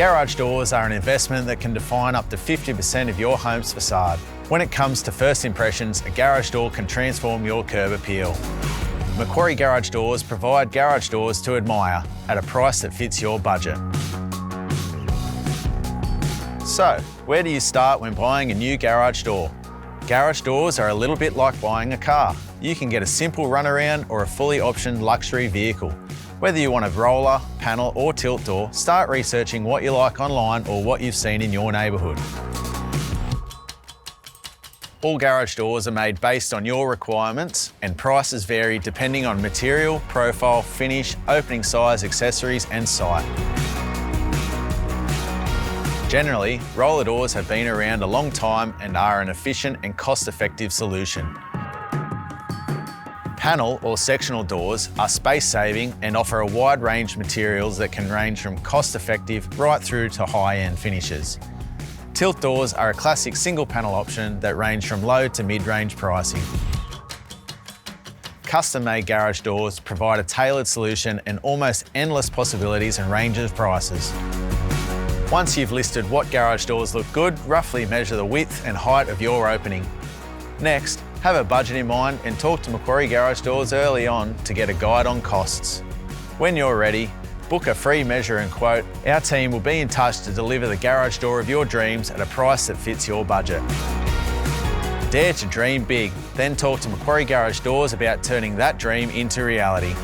Garage doors are an investment that can define up to 50% of your home's facade. When it comes to first impressions, a garage door can transform your curb appeal. Macquarie Garage Doors provide garage doors to admire at a price that fits your budget. So, where do you start when buying a new garage door? Garage doors are a little bit like buying a car. You can get a simple runaround or a fully optioned luxury vehicle. Whether you want a roller, panel or tilt door, start researching what you like online or what you've seen in your neighbourhood. All garage doors are made based on your requirements and prices vary depending on material, profile, finish, opening size, accessories and site. Generally, roller doors have been around a long time and are an efficient and cost-effective solution. Panel or sectional doors are space-saving and offer a wide range of materials that can range from cost-effective right through to high-end finishes. Tilt doors are a classic single panel option that range from low to mid-range pricing. Custom-made garage doors provide a tailored solution and almost endless possibilities and ranges of prices. Once you've listed what garage doors look good, roughly measure the width and height of your opening. Next, have a budget in mind and talk to Macquarie Garage Doors early on to get a guide on costs. When you're ready, book a free measure and quote. Our team will be in touch to deliver the garage door of your dreams at a price that fits your budget. Dare to dream big, then talk to Macquarie Garage Doors about turning that dream into reality.